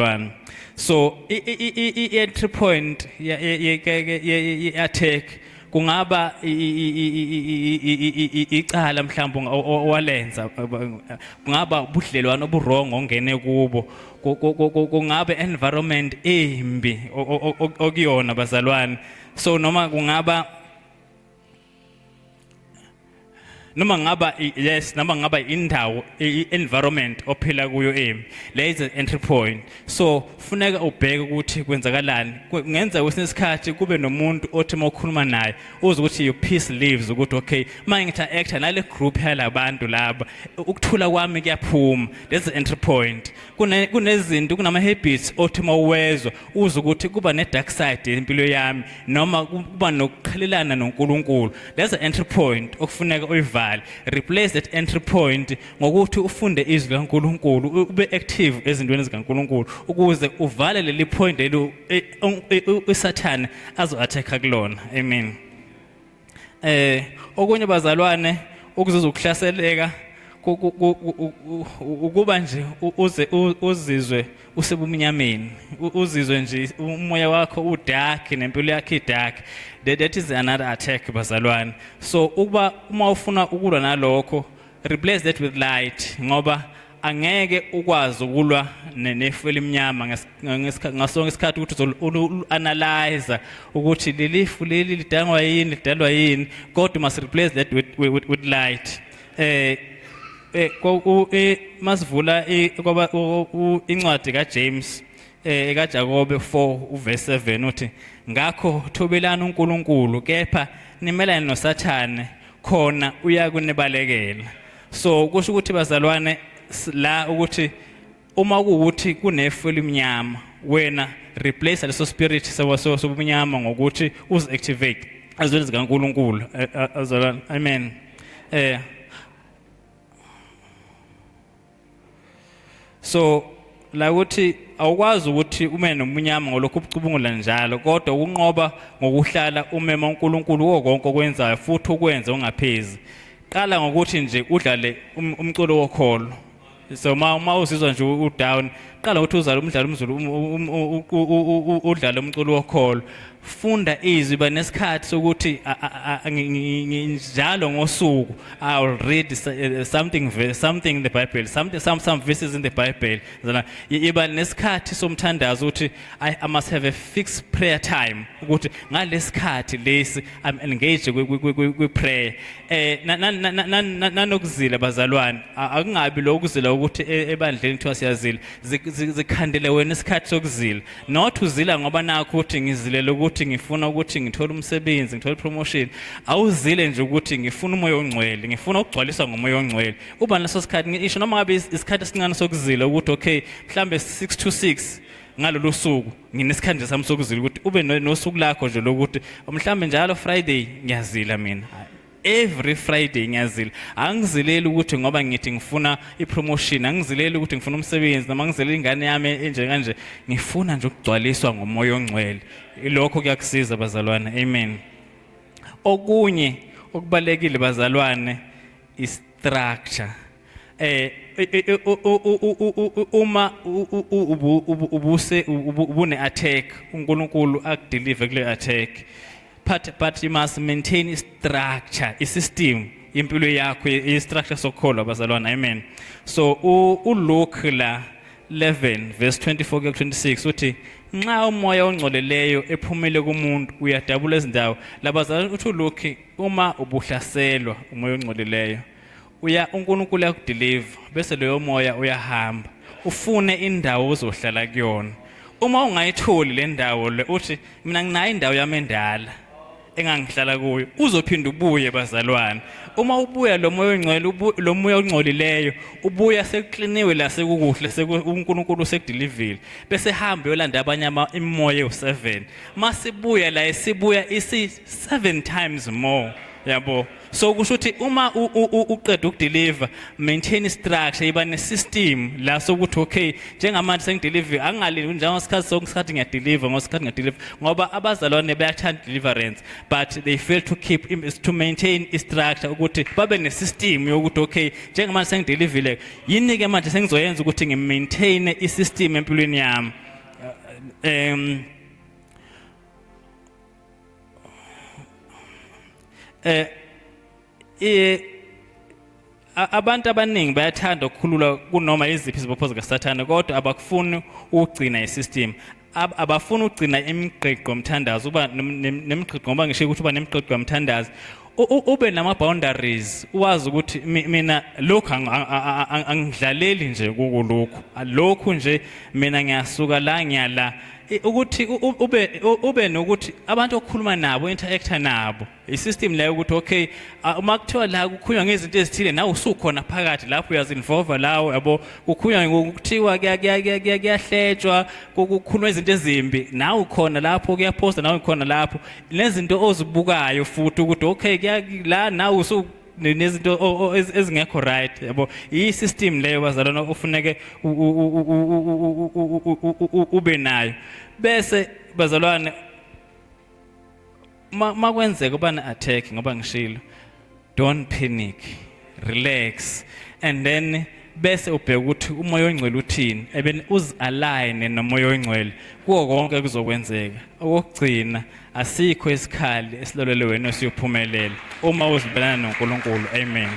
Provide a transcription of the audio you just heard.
bazalwane. So i-entry point ye-attack kungaba icala mhlawumbe owalenza, kungaba ubudlelwano obuwrong ongene kubo, kungaba environment embi okuyona bazalwane. So noma ngaba indawo environment ophila kuyo embi, le is the entry point. So funeka ubheke ukuthi kwenzakalani. Kungenza kwesinye isikhathi kube nomuntu othi mawukhuluma naye uze ukuthi your peace lives, ukuthi okay manje ngita-acta nale group yalabantu laba ukuthula kwami kuyaphuma. That's the entry point. Kunezinto kunama-habits othi mawuwezwa uze ukuthi kuba ne-dark side empilo yami noma kuba nokuqhelelana noNkulunkulu. That's the entry point okufuneka uyivale. Replace that entry point ngokuthi ufunde izwi likaNkulunkulu, ube active ezintweni zikaNkulunkulu ukuze uvale leli point lelo uSathane azo-attacka kulona. Amen. Okunye bazalwane ukuzizwa ukuhlaseleka ukuba nje uzizwe usebumnyameni, uzizwe nje umoya wakho udark nempilo yakho idark. That is another attack bazalwane. So uma ufuna ukulwa nalokho, replace that with light, ngoba angeke ukwazi ukulwa nefu elimnyama ngasonke isikhathi ukuthi uzoanalyze ukuthi lelifu leli lidalwa yini, kodwa must replace that with light. Masivula incwadi kaJames kaJakobe 4:7 uthi ngakho thobelana uNkulunkulu kepha nimelane noSathane khona uyakunibalekela. So kusho ukuthi bazalwane la ukuthi uma kuuthi kunefu elimnyama wena replace leso spirit sobumnyama ngokuthi uzi-activate ezweni zikaNkulunkulu. Bazalwane, amen. So la ukuthi awukwazi ukuthi ume nomunyama ngolokhu ubucubungula njalo, kodwa ukunqoba ngokuhlala umema uNkulunkulu konke okwenzayo futhi ukwenze ungaphezi. Qala ngokuthi nje udlale umculo wokholo. So ma uzizwa nje udown, qala ukuthi uzale umdlalo umzulu udlale umculo wokholo. Funda izwi banesikhathi sokuthi njalo ngosuku I will read something in the Bible, some verses in the Bible. Iba nesikhathi somthandazo ukuthi I must have a fixed prayer time, ukuthi ngalesikhathi lesi I'm engaged with prayer. Nanokuzila bazalwane, akungabi lokuzila ukuthi ebandleni kuthiwa siyazila, zikhandele wena isikhathi sokuzila, not uzila ngoba nakho ukuthi ngizilele ukuthi ngifuna ukuthi ngithole umsebenzi, ngithole promotion. Awuzile nje ukuthi ngifuna umoya ongcwele, ngifuna ukugcwaliswa ngomoya ongcwele. Uba naso sikhathi ngisho noma ngabe isikhathi esincane sokuzila ukuthi okay mhlambe 6 to 6 ngalolu suku nginesikhathi sami sokuzila, ukuthi ube nosuku lakho nje lokuthi mhlambe njalo Friday ngiyazila mina. Every Friday ngiyazila. Angizileli ukuthi ngoba ngithi ngifuna ipromotion, angizileli ukuthi ngifuna umsebenzi, noma ngizileli ingane yami enje kanje, ngifuna nje ukugcwaliswa ngomoya ongcwele. Ilokho kuyakusiza bazalwane. Amen. Okunye okubalekile bazalwane i-structure. Uma ubune attack uNkulunkulu akudeliver kule attack, but you must maintain i-structure, i-system impilo yakho, i-structure sokholwa bazalwane. Amen. So uLuke la 11:24-26 uthi nxa umoya ongcoleleyo ephumele kumuntu uyadabula ezindawo. Labazalwane uthi uLuke uma ubuhlaselwa umoya ongcoleleyo uNkulunkulu yakudeliver bese leyo moya uyahamba ufune indawo ozohlala kuyona. Uma ungayitholi le ndawo le uthi mina nginayo indawo yami endala engangihlala kuyo, uzophinda ubuye bazalwane. Uma ubuya lo moya ongcwele, lo moya ongcolileyo ubuya sekukliniwe la sekukuhle, uNkulunkulu sekudelivile, bese hamba yolanda abanye imimoya u7. Masibuya la isibuya isi 7 times more yabo. So kusho ukuthi uma uqeda ukudeliver maintain structure iba ne system la sokuthi okay njengamanje sengideliver angalindi njengosikhathi ngiyadeliver ngiyadeliver ngoba abazalwane bayathanda deliverance but they fail to keep to maintain i structure ukuthi babe ne system yokuthi okay njengamanje sengideliver yini ke manje sengizoyenza ukuthi ngimaintain i system empilweni yami. Abantu abaningi bayathanda ukukhulula kunoma iziphi izibopho zikaSathane kodwa abakufuni ukugcina isystem abafuni ukugcina imigqiqo yomthandazo uba nemigqiqo ngoba ngisho ukuthi uba nemigqiqo yomthandazo ube nama boundaries uwazi ukuthi mina lokho angidlaleli nje kulokho nje mina ngiyasuka la ngiyala ukuthi ube nokuthi abantu okukhuluma nabo interacta nabo isystem leyo ukuthi okay uma kuthiwa la kukhulunywa ngezinto ezithile nawe usukhona phakathi lapho uyazinvolve lawo yabo kukhulunywa ngokuthiwa kuyahletshwa kukhulunywa izinto ezimbi nawe ukhona lapho kuyaposta nawe ukhona lapho lezinto ozibukayo futhi ukuthi okay la nawe usu nezinto ezingekho right yabo i-system leyo bazalwana ufuneke ube nayo bese bazalwane makwenzeka ubana attack ngoba ngishilo don't panic relax and then bese ubheka ukuthi umoya ongcwele uthini uzi-align nomoya ongcwele kuwo konke kuzokwenzeka okugcina asikho isikhali esilolele wena usiyophumelela uma uzibelana noNkulunkulu amen.